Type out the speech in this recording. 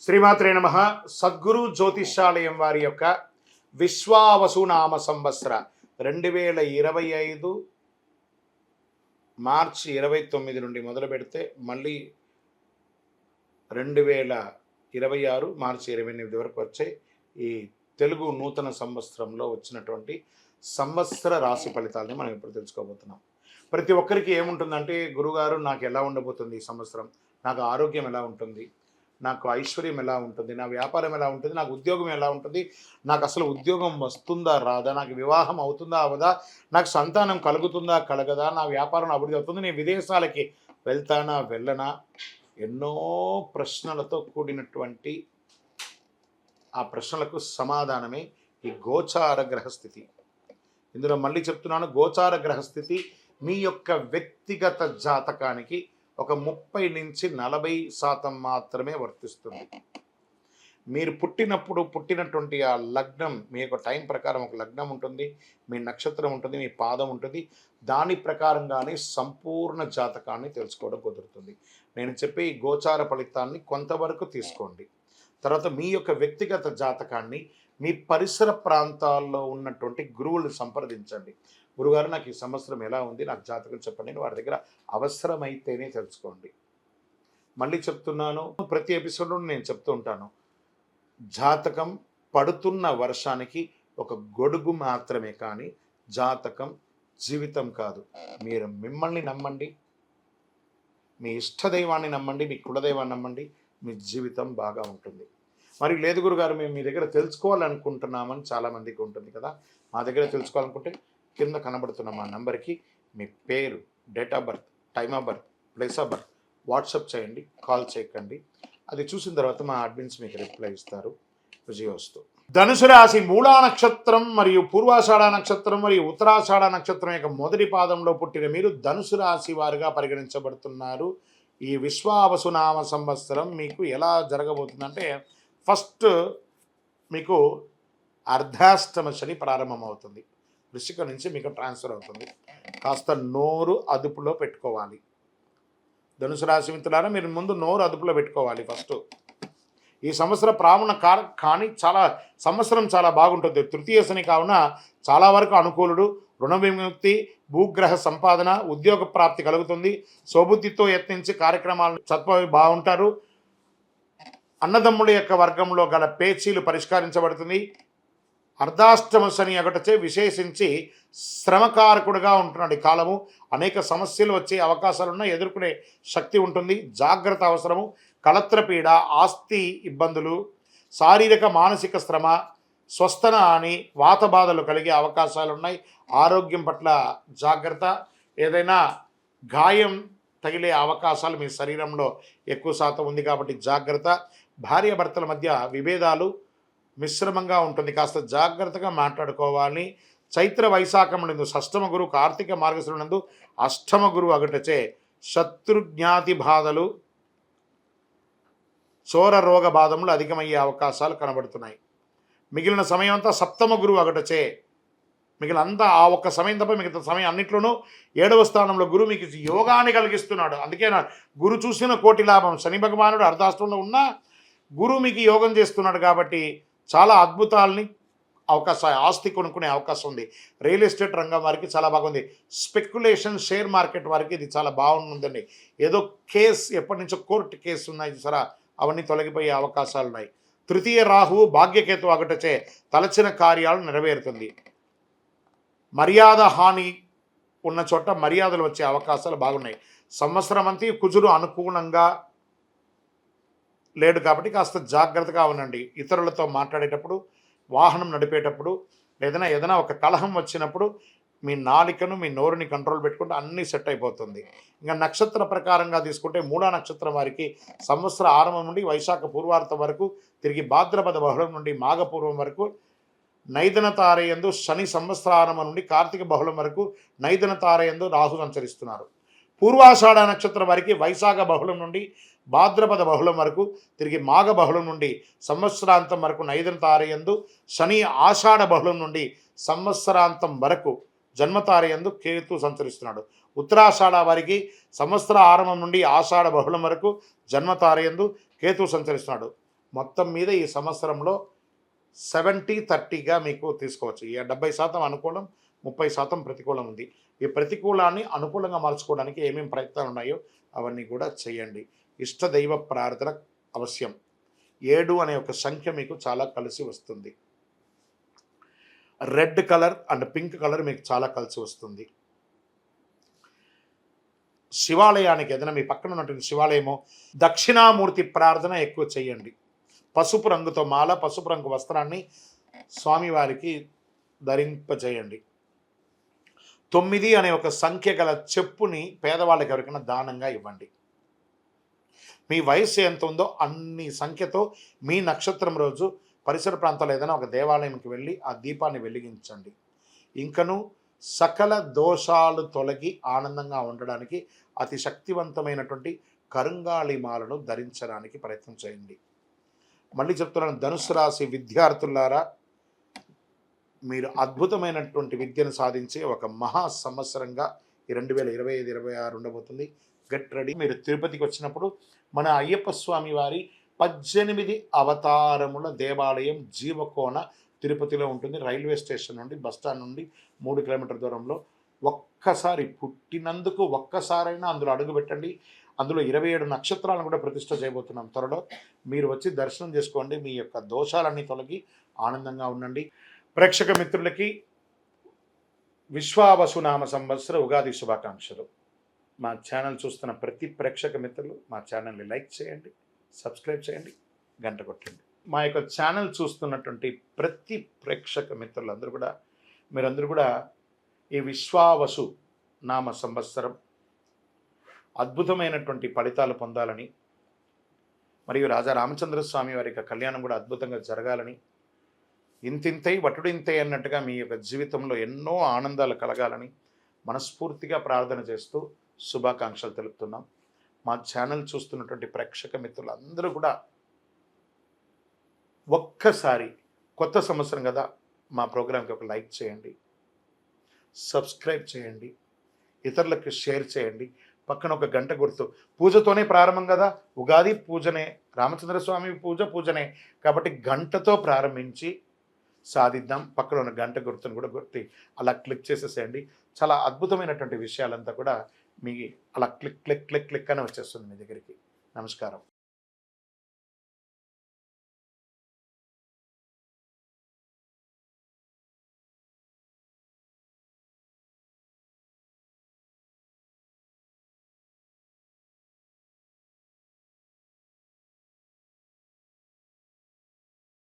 శ్రీమాత్రే నమః. సద్గురు జ్యోతిష్యాలయం వారి యొక్క విశ్వావసునామ సంవత్సర 2025 మార్చి 29 నుండి మొదలు పెడితే మళ్ళీ 2026 మార్చి 28 వరకు వచ్చే ఈ తెలుగు నూతన సంవత్సరంలో వచ్చినటువంటి సంవత్సర రాశి ఫలితాలని మనం ఇప్పుడు తెలుసుకోబోతున్నాం. ప్రతి ఒక్కరికి ఏముంటుందంటే, గురుగారు నాకు ఎలా ఉండబోతుంది ఈ సంవత్సరం, నాకు ఆరోగ్యం ఎలా ఉంటుంది, నాకు ఐశ్వర్యం ఎలా ఉంటుంది, నా వ్యాపారం ఎలా ఉంటుంది, నాకు ఉద్యోగం ఎలా ఉంటుంది, నాకు అసలు ఉద్యోగం వస్తుందా రాదా, నాకు వివాహం అవుతుందా అవదా, నాకు సంతానం కలుగుతుందా కలగదా, నా వ్యాపారం అభివృద్ధి అవుతుంది, నేను విదేశాలకి వెళ్తానా వెళ్ళనా, ఎన్నో ప్రశ్నలతో కూడినటువంటి ఆ ప్రశ్నలకు సమాధానమే ఈ గోచార గ్రహస్థితి. ఇందులో మళ్ళీ చెప్తున్నాను, గోచార గ్రహస్థితి మీ యొక్క వ్యక్తిగత జాతకానికి ఒక 30 నుంచి 40% మాత్రమే వర్తిస్తుంది. మీరు పుట్టినటువంటి ఆ లగ్నం, మీ యొక్క టైం ప్రకారం ఒక లగ్నం ఉంటుంది, మీ నక్షత్రం ఉంటుంది, మీ పాదం ఉంటుంది, దాని ప్రకారంగానే సంపూర్ణ జాతకాన్ని తెలుసుకోవడం కుదురుతుంది. నేను చెప్పే ఈ గోచార ఫలితాన్ని కొంతవరకు తీసుకోండి. తర్వాత మీ యొక్క వ్యక్తిగత జాతకాన్ని మీ పరిసర ప్రాంతాల్లో ఉన్నటువంటి గురువులను సంప్రదించండి. గురుగారు నాకు ఈ సంవత్సరం ఎలా ఉంది, నాకు జాతకం చెప్పండి అని వారి దగ్గర అవసరమైతేనే తెలుసుకోండి. మళ్ళీ చెప్తున్నాను, ప్రతి ఎపిసోడ్లో నేను చెప్తూ ఉంటాను, జాతకం పడుతున్న వర్షానికి ఒక గొడుగు మాత్రమే, కానీ జాతకం జీవితం కాదు. మీరు మిమ్మల్ని నమ్మండి, మీ ఇష్టదైవాన్ని నమ్మండి, మీ కులదైవాన్ని నమ్మండి, మీ జీవితం బాగా ఉంటుంది. మరి లేదు గురుగారు, మేము మీ దగ్గర తెలుసుకోవాలనుకుంటున్నామని చాలామందికి ఉంటుంది కదా. మా దగ్గర తెలుసుకోవాలనుకుంటే కింద కనబడుతున్న మా నెంబర్కి మీ పేరు, date of birth, time of birth, place of birth WhatsApp చేయండి, కాల్ చేయకండి. అది చూసిన తర్వాత మా అడ్మిన్స్ మీకు రిప్లై ఇస్తారు. విజయోస్తు. ధనుసు రాశి మూలా నక్షత్రం మరియు పూర్వాషాఢ నక్షత్రం మరియు ఉత్తరాషాఢ నక్షత్రం యొక్క మొదటి పాదంలో పుట్టిన మీరు ధనుసు రాశి వారుగా పరిగణించబడుతున్నారు. ఈ విశ్వావసునామ సంవత్సరం మీకు ఎలా జరగబోతుందంటే, ఫస్ట్ మీకు అర్ధాష్టమ శని ప్రారంభమవుతుంది. వృశ్చిక నుంచి మీకు ట్రాన్స్ఫర్ అవుతుంది. కాస్త నోరు అదుపులో పెట్టుకోవాలి. ధనుసు రాశి మిత్రులారా, మీరు ముందు నోరు అదుపులో పెట్టుకోవాలి ఫస్ట్. ఈ సంవత్సర ప్రాముణ కానీ సంవత్సరం చాలా బాగుంటుంది. తృతీయ శని కావున చాలా వరకు అనుకూలుడు. రుణ విముక్తి, భూగ్రహ సంపాదన, ఉద్యోగ ప్రాప్తి కలుగుతుంది. స్వబుద్ధితో యత్నించి కార్యక్రమాలను చదువు బాగుంటారు. అన్నదమ్ముల యొక్క వర్గంలో గల పేచీలు పరిష్కరించబడుతుంది. అర్ధాష్టమ శని ఒకటచే విశేషించి శ్రమకారకుడుగా ఉంటున్నాడు. ఈ కాలము అనేక సమస్యలు వచ్చే అవకాశాలున్నా ఎదుర్కొనే శక్తి ఉంటుంది. జాగ్రత్త అవసరము. కళత్రపీడ, ఆస్తి ఇబ్బందులు, శారీరక మానసిక శ్రమ, స్వస్థన అని వాత బాధలు కలిగే అవకాశాలున్నాయి. ఆరోగ్యం పట్ల జాగ్రత్త. ఏదైనా గాయం తగిలే అవకాశాలు మీ శరీరంలో ఎక్కువ శాతం ఉంది కాబట్టి జాగ్రత్త. భార్యాభర్తల మధ్య విభేదాలు మిశ్రమంగా ఉంటుంది, కాస్త జాగ్రత్తగా మాట్లాడుకోవాలి. చైత్ర వైశాఖమునందు షష్టమ గురు, కార్తీక మార్గశిరునందు అష్టమ గురు అగటచే శత్రుజ్ఞాతి బాధలు, చోర రోగ బాధములు అధికమయ్యే అవకాశాలు కనబడుతున్నాయి. మిగిలిన సమయం అంతా సప్తమ గురువు అగటచే, మిగిలినంతా ఆ ఒక్క సమయం తప్ప మిగతా సమయం అన్నింటిలోనూ 7వ స్థానంలో గురువు మీకు యోగాన్ని కలిగిస్తున్నాడు. అందుకే గురు చూసిన కోటి లాభం. శని భగవానుడు అర్ధాష్టంలో ఉన్నా గురువు మీకు యోగం చేస్తున్నాడు కాబట్టి చాలా అద్భుతాలని అవకాశం, ఆస్తి కొనుక్కునే అవకాశం ఉంది. రియల్ ఎస్టేట్ రంగం వారికి చాలా బాగుంది. స్పెక్యులేషన్, షేర్ మార్కెట్ వారికి ఇది చాలా బాగుందండి. ఏదో కేసు, ఎప్పటి నుంచో కోర్టు కేసు ఉన్నాయి సరే, అవన్నీ తొలగిపోయే అవకాశాలు ఉన్నాయి. తృతీయ రాహువు భాగ్యకేతు అగటచే తలచిన కార్యాలు నెరవేరుతుంది. మర్యాద హాని ఉన్న చోట మర్యాదలు వచ్చే అవకాశాలు బాగున్నాయి. సంవత్సరం అంతా కుజుడు అనుకూలంగా లేడు కాబట్టి కాస్త జాగ్రత్తగా ఉండండి. ఇతరులతో మాట్లాడేటప్పుడు, వాహనం నడిపేటప్పుడు, ఏదైనా ఒక కలహం వచ్చినప్పుడు మీ నాలికను, మీ నోరుని కంట్రోల్ పెట్టుకుంటే అన్నీ సెట్ అయిపోతుంది. ఇంకా నక్షత్ర ప్రకారంగా తీసుకుంటే మూలా నక్షత్రం వారికి సంవత్సర ఆరంభం నుండి వైశాఖ పూర్వార్థం వరకు, తిరిగి భాద్రపద బహుళం నుండి మాఘపూర్వం వరకు నైదన తారయందు శని, సంవత్సరారంభం నుండి కార్తీక బహుళం వరకు నైదన తారయందు రాహు సంచరిస్తున్నారు. పూర్వాషాఢ నక్షత్రం వారికి వైశాఖ బహుళం నుండి భాద్రపద బహుళం వరకు, తిరిగి మాఘ బహుళం నుండి సంవత్సరాంతం వరకు నైదన తారయందు శని, ఆషాఢ బహుళం నుండి సంవత్సరాంతం వరకు జన్మతారయందు కేతు సంచరిస్తున్నాడు. ఉత్తరాషాఢ వారికి సంవత్సర ఆరంభం నుండి ఆషాఢ బహుళం వరకు జన్మతారయందు కేతు సంచరిస్తున్నాడు. మొత్తం మీద ఈ సంవత్సరంలో 70-30గా మీకు తీసుకోవచ్చు. ఈ 70% అనుకూలం, 30% ప్రతికూలం ఉంది. ఈ ప్రతికూలాన్ని అనుకూలంగా మార్చుకోవడానికి ఏమేమి ప్రయత్నాలు ఉన్నాయో అవన్నీ కూడా చేయండి. ఇష్టదైవ ప్రార్థన అవశ్యం. 7 అనే ఒక సంఖ్య మీకు చాలా కలిసి వస్తుంది. Red colour and pink colour మీకు చాలా కలిసి వస్తుంది. శివాలయానికి ఏదైనా మీ పక్కన ఉన్నటువంటి శివాలయమో దక్షిణామూర్తి ప్రార్థన ఎక్కువ చేయండి. పసుపు రంగుతో మాల, పసుపు రంగు వస్త్రాన్ని స్వామివారికి ధరింపజేయండి. 9 అనే ఒక సంఖ్య గల చెప్పుని పేదవాళ్ళకి ఎవరికైనా దానంగా ఇవ్వండి. మీ వయస్సు ఎంత ఉందో అన్ని సంఖ్యతో మీ నక్షత్రం రోజు పరిసర ప్రాంతాల్లో ఏదైనా ఒక దేవాలయంకి వెళ్ళి ఆ దీపాన్ని వెలిగించండి. ఇంకను సకల దోషాలు తొలగి ఆనందంగా ఉండడానికి అతి శక్తివంతమైనటువంటి కరుంగాళి మాలను ధరించడానికి ప్రయత్నం చేయండి. మళ్ళీ చెప్తున్నాను, ధనుసు రాశి విద్యార్థులారా, మీరు అద్భుతమైనటువంటి విద్యను సాధించే ఒక మహా సంవత్సరంగా ఈ 2025-26 ఉండబోతుంది. Get ready. మీరు తిరుపతికి వచ్చినప్పుడు మన అయ్యప్ప స్వామి వారి 18 అవతారముల దేవాలయం జీవకోన తిరుపతిలో ఉంటుంది. రైల్వే స్టేషన్ నుండి, బస్టాండ్ నుండి 3 కిలోమీటర్ల దూరంలో. ఒక్కసారి పుట్టినందుకు ఒక్కసారైనా అందులో అడుగుపెట్టండి. అందులో 27 నక్షత్రాలను కూడా ప్రతిష్ఠ చేయబోతున్నాం త్వరలో. మీరు వచ్చి దర్శనం చేసుకోండి. మీ యొక్క దోషాలన్నీ తొలగి ఆనందంగా ఉండండి. ప్రేక్షక మిత్రులకి విశ్వావసునామ సంవత్సర ఉగాది శుభాకాంక్షలు. మా ఛానల్ చూస్తున్న ప్రతి ప్రేక్షక మిత్రులు మా ఛానల్ని లైక్ చేయండి, సబ్స్క్రైబ్ చేయండి, గంట కొట్టండి. మా యొక్క ఛానల్ చూస్తున్నటువంటి ప్రతి ప్రేక్షక మిత్రులందరూ కూడా మీరందరూ కూడా ఈ విశ్వావసు నామ సంవత్సరం అద్భుతమైనటువంటి ఫలితాలు పొందాలని, మరియు రాజా రామచంద్ర స్వామి వారి యొక్క కళ్యాణం కూడా అద్భుతంగా జరగాలని, ఇంతింతై వటుడింతై అన్నట్టుగా మీ యొక్క జీవితంలో ఎన్నో ఆనందాలు కలగాలని మనస్ఫూర్తిగా ప్రార్థన చేస్తూ శుభాకాంక్షలు తెలుపుతున్నాం. మా ఛానల్ చూస్తున్నటువంటి ప్రేక్షక మిత్రులందరూ కూడా ఒక్కసారి కొత్త సంవత్సరం కదా, మా ప్రోగ్రాంకి ఒక లైక్ చేయండి, సబ్స్క్రైబ్ చేయండి, ఇతరులకు షేర్ చేయండి. పక్కన ఒక గంట గుర్తు. పూజతోనే ప్రారంభం కదా, ఉగాది పూజనే, రామచంద్ర స్వామి పూజనే కాబట్టి గంటతో ప్రారంభించి సాధిద్దాం. పక్కన ఉన్న గంట గుర్తును కూడా గుర్తి అలా క్లిక్ చేసేసేయండి. చాలా అద్భుతమైనటువంటి విషయాలంతా కూడా మీ అలా క్లిక్ క్లిక్ క్లిక్ క్లిక్ అని వచ్చేస్తుంది మీ దగ్గరికి. నమస్కారం.